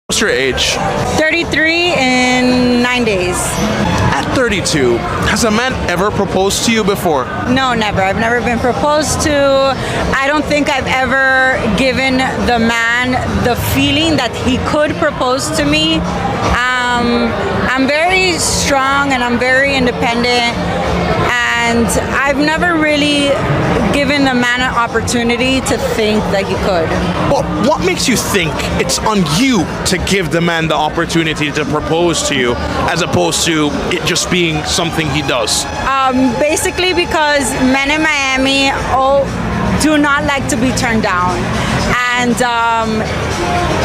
What's your age? 33 in 9 days. At 32, has a man ever proposed to you before? No, never. I've never been proposed to. I don't think I've ever given the man the feeling that he could propose to me. I'm very strong and I'm very independent, and I've never really given the man an opportunity to think that he could. But what makes you think it's on you to give the man the opportunity to propose to you as opposed to it just being something he does? Basically because men in Miami do not like to be turned down. And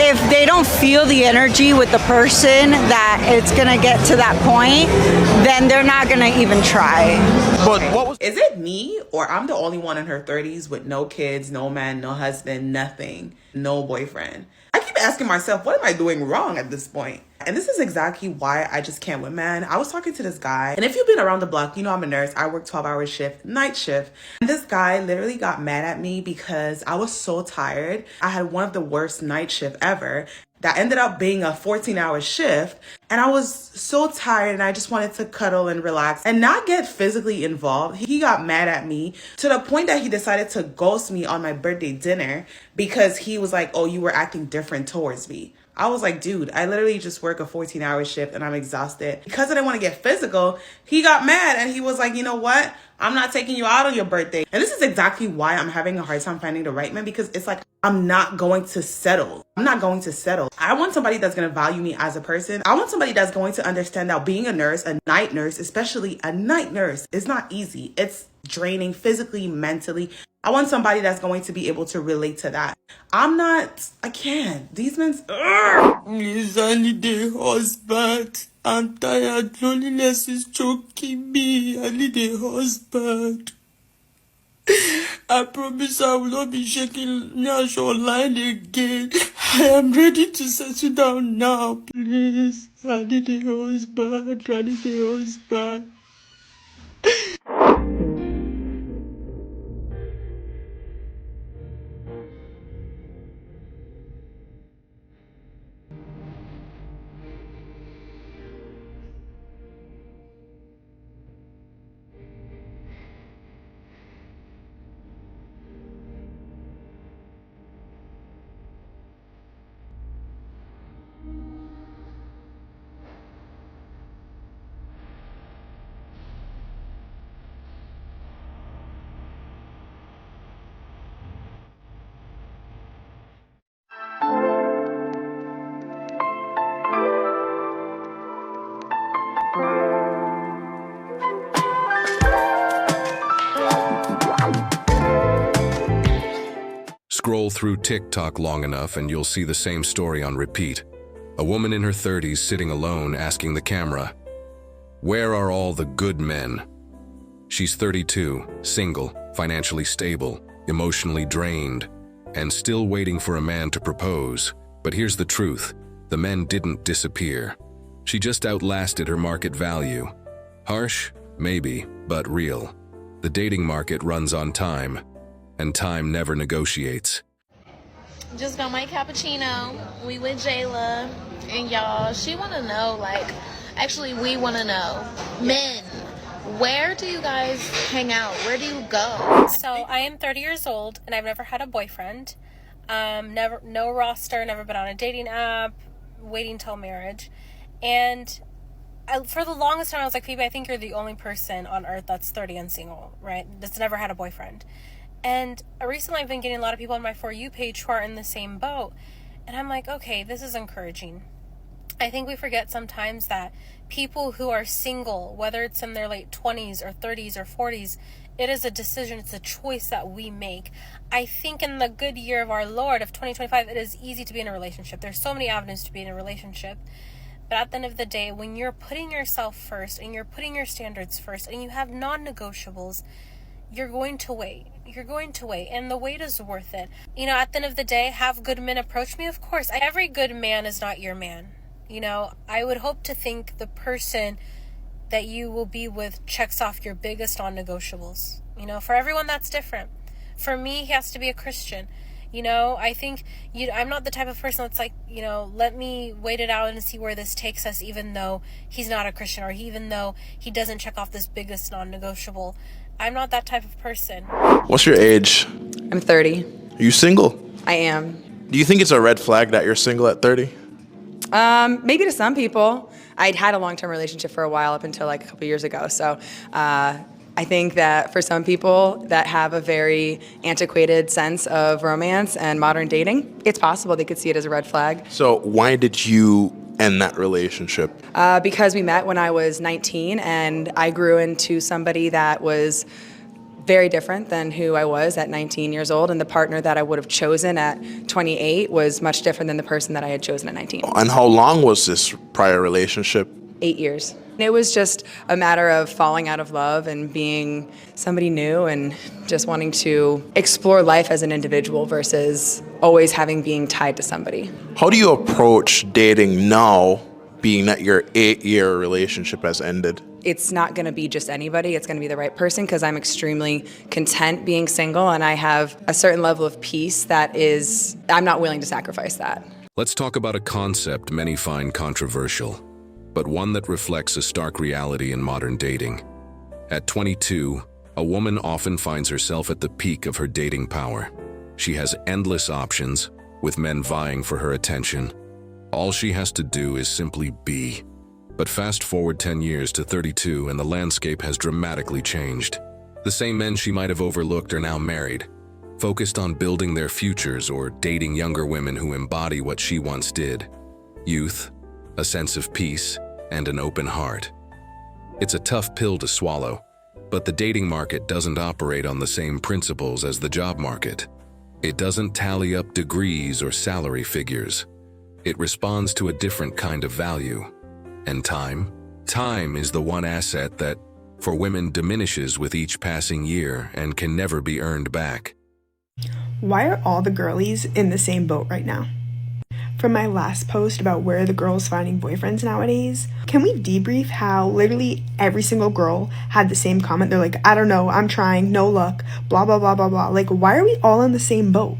if they don't feel the energy with the person that it's gonna get to that point, then they're not gonna even try. But what was... Is it me, or I'm the only one in her 30s with no kids, no man, no husband, nothing, no boyfriend? I keep asking myself, what am I doing wrong at this point? And this is exactly why I just can't with men. I was talking to this guy, and if you've been around the block, you know I'm a nurse. I work 12-hour shift, night shift. And this guy literally got mad at me because I was so tired. I had one of the worst night shift ever. That ended up being a 14-hour shift. And I was so tired and I just wanted to cuddle and relax and not get physically involved. He got mad at me to the point that he decided to ghost me on my birthday dinner because he was like, oh, you were acting different towards me. I was like, dude, I literally just work a 14-hour shift and I'm exhausted. Because I didn't want to get physical, he got mad and he was like, you know what? I'm not taking you out on your birthday. And this is exactly why I'm having a hard time finding the right man, because it's like, I'm not going to settle. I'm not going to settle. I want somebody that's going to value me as a person. I want somebody that's going to understand that being a nurse, a night nurse, especially a night nurse, is not easy. It's draining physically, mentally. I want somebody that's going to be able to relate to that. I can't. These men's... Please, I need a husband. I'm tired. Loneliness is choking me. I need a husband. I promise I will not be shaking Nash online again. I am ready to settle down now. Please, I need a husband. I need a husband. Scroll through TikTok long enough and you'll see the same story on repeat. A woman in her 30s sitting alone asking the camera, "Where are all the good men?" She's 32, single, financially stable, emotionally drained, and still waiting for a man to propose. But here's the truth, the men didn't disappear. She just outlasted her market value. Harsh? Maybe, but real. The dating market runs on time, and time never negotiates. Just got my cappuccino. We with Jayla, and y'all, she want to know, actually we want to know, men, where do you guys hang out? Where do you go? So I am 30 years old and I've never had a boyfriend. No roster, never been on a dating app, waiting till marriage. And for the longest time I was like, Phoebe, I think you're the only person on earth that's 30 and single, right? That's never had a boyfriend. And recently I've been getting a lot of people on my For You page who are in the same boat. And I'm like, okay, this is encouraging. I think we forget sometimes that people who are single, whether it's in their late 20s or 30s or 40s, it is a decision, it's a choice that we make. I think in the good year of our Lord of 2025, it is easy to be in a relationship. There's so many avenues to be in a relationship. But at the end of the day, when you're putting yourself first and you're putting your standards first and you have non-negotiables, you're going to wait. You're going to wait. And the wait is worth it. You know, at the end of the day, have good men approach me? Of course. Every good man is not your man. You know, I would hope to think the person that you will be with checks off your biggest non-negotiables. You know, for everyone that's different. For me, he has to be a Christian. You know, I think I'm not the type of person that's like, you know, let me wait it out and see where this takes us, even though he's not a Christian, or even though he doesn't check off this biggest non-negotiable. I'm not that type of person. What's your age? I'm 30. Are you single? I am. Do you think it's a red flag that you're single at 30? Maybe to some people. I'd had a long-term relationship for a while up until like a couple years ago. So I think that for some people that have a very antiquated sense of romance and modern dating, it's possible they could see it as a red flag. So why did you end that relationship? Because we met when I was 19 and I grew into somebody that was very different than who I was at 19 years old, and the partner that I would have chosen at 28 was much different than the person that I had chosen at 19. And how long was this prior relationship? 8 years. It was just a matter of falling out of love and being somebody new and just wanting to explore life as an individual versus always being tied to somebody. How do you approach dating now, being that your 8-year relationship has ended? It's not going to be just anybody. It's going to be the right person because I'm extremely content being single and I have a certain level of peace I'm not willing to sacrifice that. Let's talk about a concept many find controversial, but one that reflects a stark reality in modern dating. At 22, a woman often finds herself at the peak of her dating power. She has endless options, with men vying for her attention. All she has to do is simply be. But fast forward 10 years to 32 and the landscape has dramatically changed. The same men she might have overlooked are now married, focused on building their futures or dating younger women who embody what she once did: youth, a sense of peace, and an open heart. It's a tough pill to swallow, but the dating market doesn't operate on the same principles as the job market. It doesn't tally up degrees or salary figures. It responds to a different kind of value. And time? Time is the one asset that, for women, diminishes with each passing year and can never be earned back. Why are all the girlies in the same boat right now? From my last post about where are the girls finding boyfriends nowadays, can we debrief how literally every single girl had the same comment? They're like, I don't know, I'm trying, no luck, blah, blah, blah, blah, blah. Like, why are we all in the same boat?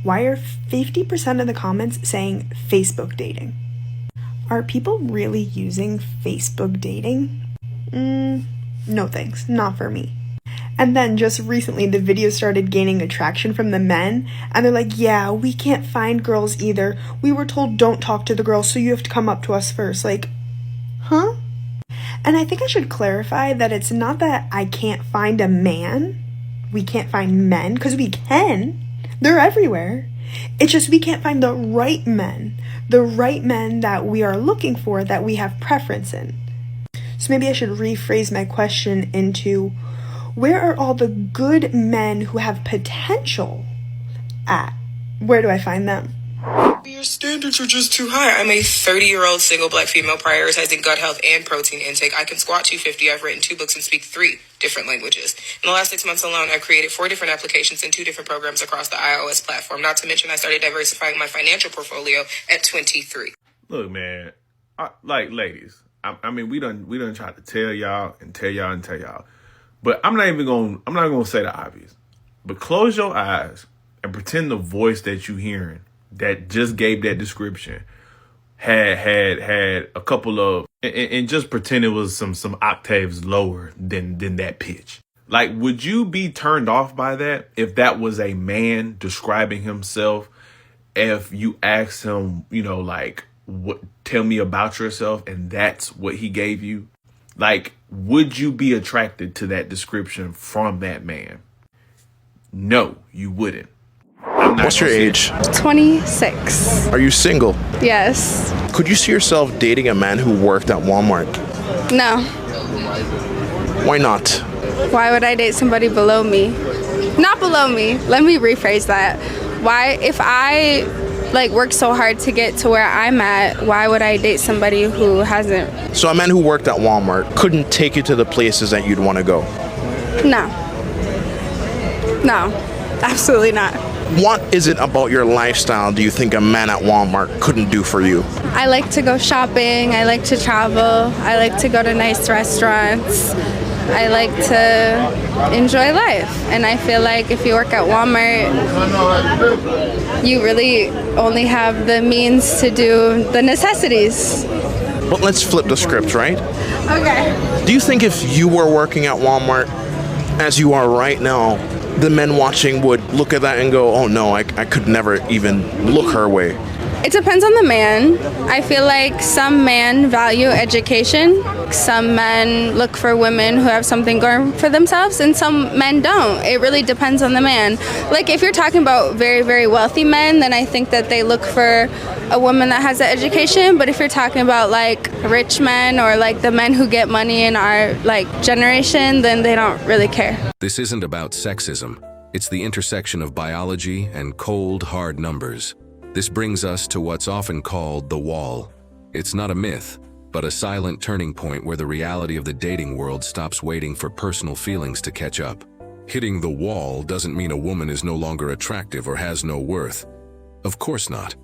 Why are 50% of the comments saying Facebook dating? Are people really using Facebook dating? No thanks, not for me. And then just recently the video started gaining attraction from the men and they're like, yeah, we can't find girls either. We were told don't talk to the girls, so you have to come up to us first. Like, huh? And I think I should clarify that it's not that I can't find a man. We can't find men, because we can. They're everywhere. It's just we can't find the right men that we are looking for, that we have preference in. So maybe I should rephrase my question into, where are all the good men who have potential at? Where do I find them? Your standards are just too high. I'm a 30-year-old single black female prioritizing gut health and protein intake. I can squat 250. I've written 2 books and speak 3 different languages. In the last 6 months alone, I've created 4 different applications and 2 different programs across the iOS platform. Not to mention, I started diversifying my financial portfolio at 23. Look, man, ladies, I mean, we done tried to tell y'all and tell y'all, but I'm not gonna say the obvious. But close your eyes and pretend the voice that you hearing that just gave that description had a couple of, and just pretend it was some octaves lower than that pitch. Like, would you be turned off by that if that was a man describing himself? If you asked him, tell me about yourself, and that's what he gave you? Like, would you be attracted to that description from that man? No, you wouldn't. What's your age? 26. Are you single? Yes. Could you see yourself dating a man who worked at Walmart? No. Why not? Why would I date somebody below me? Not below me. Let me rephrase that. Why, if I worked so hard to get to where I'm at, why would I date somebody who hasn't? So a man who worked at Walmart couldn't take you to the places that you'd want to go? No. No, absolutely not. What is it about your lifestyle do you think a man at Walmart couldn't do for you? I like to go shopping. I like to travel. I like to go to nice restaurants. I like to enjoy life. And I feel like if you work at Walmart, you really only have the means to do the necessities. But let's flip the script, right? Okay. Do you think if you were working at Walmart as you are right now, the men watching would look at that and go, oh no, I could never even look her way? It depends on the man. I feel like some men value education. Some men look for women who have something going for themselves, and some men don't. It really depends on the man. Like if you're talking about very, very wealthy men, then I think that they look for a woman that has an education. But if you're talking about like rich men or like the men who get money in our like generation, then they don't really care. This isn't about sexism. It's the intersection of biology and cold, hard numbers. This brings us to what's often called the wall. It's not a myth, but a silent turning point where the reality of the dating world stops waiting for personal feelings to catch up. Hitting the wall doesn't mean a woman is no longer attractive or has no worth. Of course not.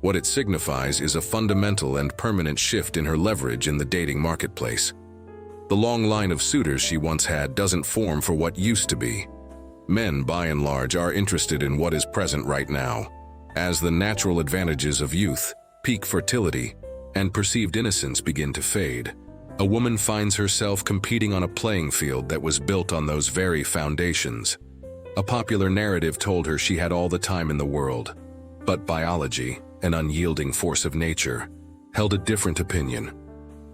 What it signifies is a fundamental and permanent shift in her leverage in the dating marketplace. The long line of suitors she once had doesn't form for what used to be. Men, by and large, are interested in what is present right now. As the natural advantages of youth, peak fertility, and perceived innocence begin to fade, a woman finds herself competing on a playing field that was built on those very foundations. A popular narrative told her she had all the time in the world, but biology, an unyielding force of nature, held a different opinion.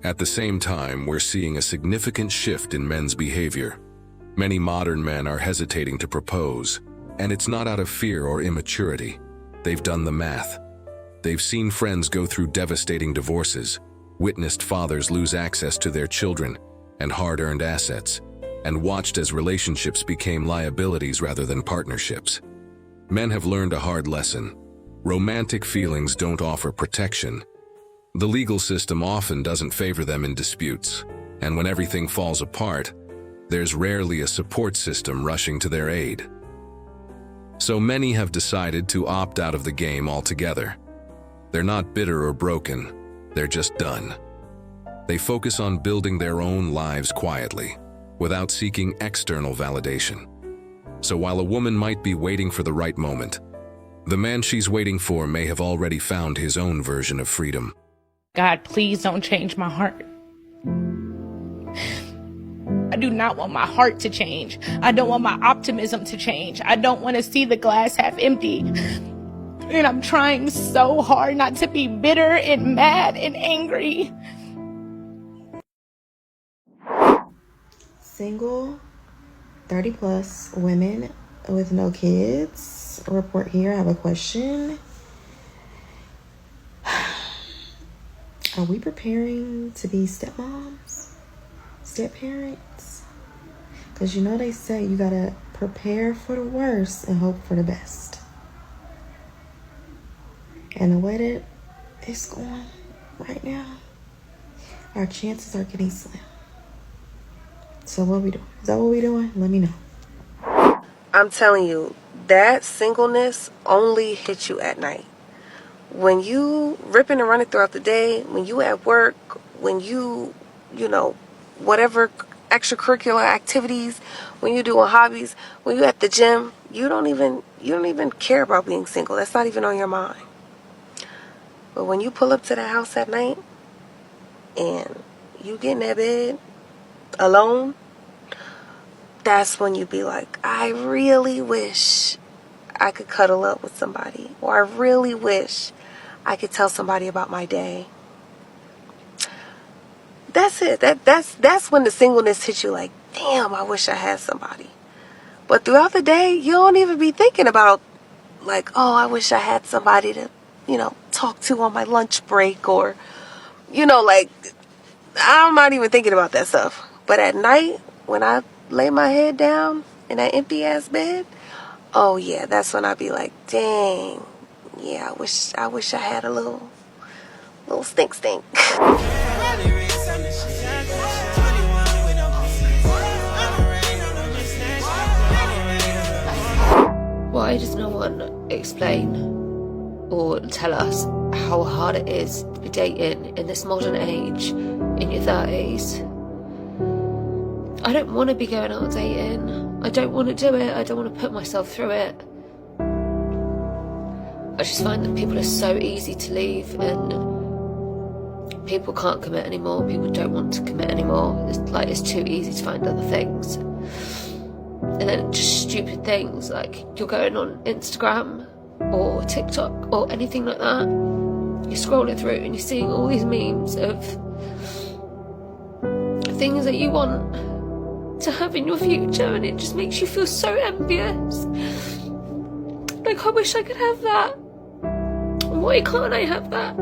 At the same time, we're seeing a significant shift in men's behavior. Many modern men are hesitating to propose, and it's not out of fear or immaturity. They've done the math. They've seen friends go through devastating divorces, witnessed fathers lose access to their children and hard-earned assets, and watched as relationships became liabilities rather than partnerships. Men have learned a hard lesson. Romantic feelings don't offer protection. The legal system often doesn't favor them in disputes, and when everything falls apart, there's rarely a support system rushing to their aid. So many have decided to opt out of the game altogether. They're not bitter or broken, they're just done. They focus on building their own lives quietly, without seeking external validation. So while a woman might be waiting for the right moment, the man she's waiting for may have already found his own version of freedom. God, please don't change my heart. I do not want my heart to change. I don't want my optimism to change. I don't want to see the glass half empty. And I'm trying so hard not to be bitter and mad and angry. Single, 30 plus women with no kids. Report here. I have a question. Are we preparing to be stepmoms? Step-parents? Because you know they say you gotta prepare for the worst and hope for the best. And the way that it's going right now, our chances are getting slim. So what are we doing? Is that what we're doing? Let me know. I'm telling you, that singleness only hits you at night. When you ripping and running throughout the day, when you at work, when you know, whatever extracurricular activities, when you doing hobbies, when you at the gym, you don't even care about being single. That's not even on your mind. But when you pull up to the house at night and you get in that bed alone, that's when you be like, I really wish I could cuddle up with somebody, or I really wish I could tell somebody about my day. That's it. That's when the singleness hits you like, damn, I wish I had somebody. But throughout the day, you don't even be thinking about like, oh, I wish I had somebody to, talk to on my lunch break, or, like, I'm not even thinking about that stuff. But at night, when I lay my head down in that empty ass bed, oh yeah, that's when I be like, dang, yeah, I wish I had a little stink. Why does no one explain or tell us how hard it is to be dating in this modern age in your 30s? I don't want to be going out dating. I don't want to do it. I don't want to put myself through it. I just find that people are so easy to leave, and people can't commit anymore. People don't want to commit anymore. It's too easy to find other things. And then just stupid things, like you're going on Instagram or TikTok or anything like that. You're scrolling through and you're seeing all these memes of things that you want to have in your future, and it just makes you feel so envious. Like, I wish I could have that. Why can't I have that?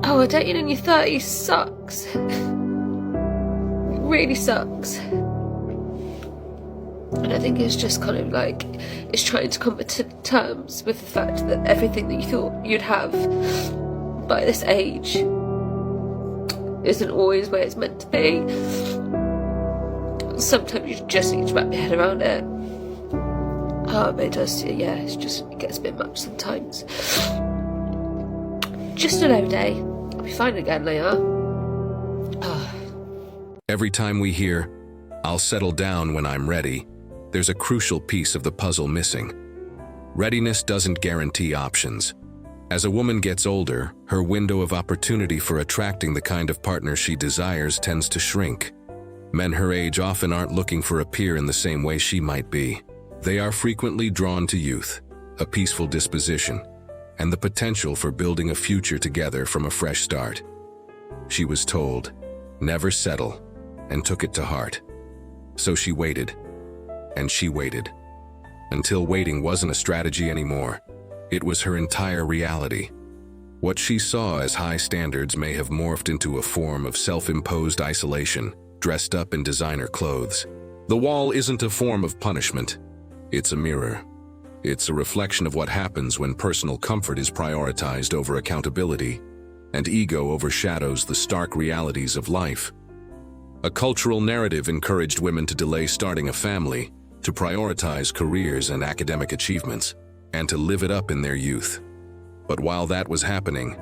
Oh, dating in your 30s sucks. It really sucks. And I think it's just kind of like, it's trying to come to terms with the fact that everything that you thought you'd have by this age isn't always where it's meant to be. Sometimes you just need to wrap your head around it. But it does, yeah, it gets a bit much sometimes. Just a low day. I'll be fine again later. Every time we hear, "I'll settle down when I'm ready," there's a crucial piece of the puzzle missing. Readiness doesn't guarantee options. As a woman gets older, her window of opportunity for attracting the kind of partner she desires tends to shrink. Men her age often aren't looking for a peer in the same way she might be. They are frequently drawn to youth, a peaceful disposition, and the potential for building a future together from a fresh start. She was told, "Never settle," and took it to heart. So she waited, and she waited, until waiting wasn't a strategy anymore. It was her entire reality. What she saw as high standards may have morphed into a form of self-imposed isolation, dressed up in designer clothes. The wall isn't a form of punishment. It's a mirror. It's a reflection of what happens when personal comfort is prioritized over accountability, and ego overshadows the stark realities of life. A cultural narrative encouraged women to delay starting a family, to prioritize careers and academic achievements, and to live it up in their youth. But while that was happening,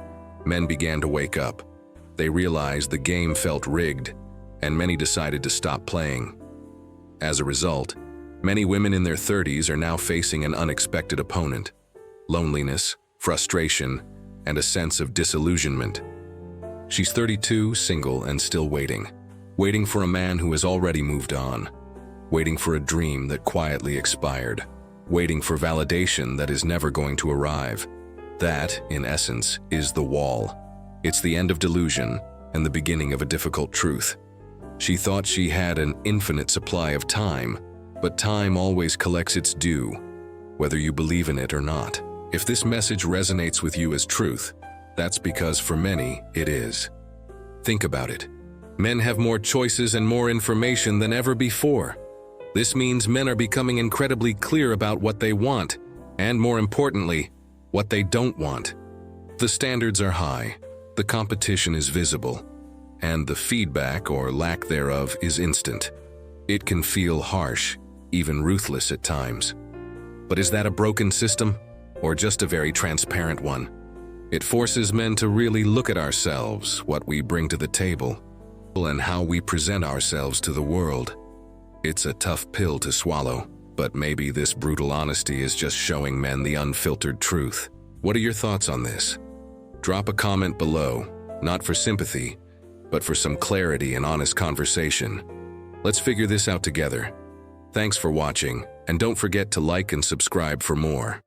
men began to wake up. They realized the game felt rigged, and many decided to stop playing. As a result, many women in their 30s are now facing an unexpected opponent: loneliness, frustration, and a sense of disillusionment. She's 32, single, and still waiting. Waiting for a man who has already moved on. Waiting for a dream that quietly expired. Waiting for validation that is never going to arrive. That, in essence, is the wall. It's the end of delusion and the beginning of a difficult truth. She thought she had an infinite supply of time, but time always collects its due, whether you believe in it or not. If this message resonates with you as truth, that's because for many, it is. Think about it. Men have more choices and more information than ever before. This means men are becoming incredibly clear about what they want, and more importantly, what they don't want. The standards are high, the competition is visible, and the feedback or lack thereof is instant. It can feel harsh, even ruthless at times. But is that a broken system, or just a very transparent one? It forces men to really look at ourselves, what we bring to the table, and how we present ourselves to the world. It's a tough pill to swallow, but maybe this brutal honesty is just showing men the unfiltered truth. What are your thoughts on this? Drop a comment below, not for sympathy, but for some clarity and honest conversation. Let's figure this out together. Thanks for watching, and don't forget to like and subscribe for more.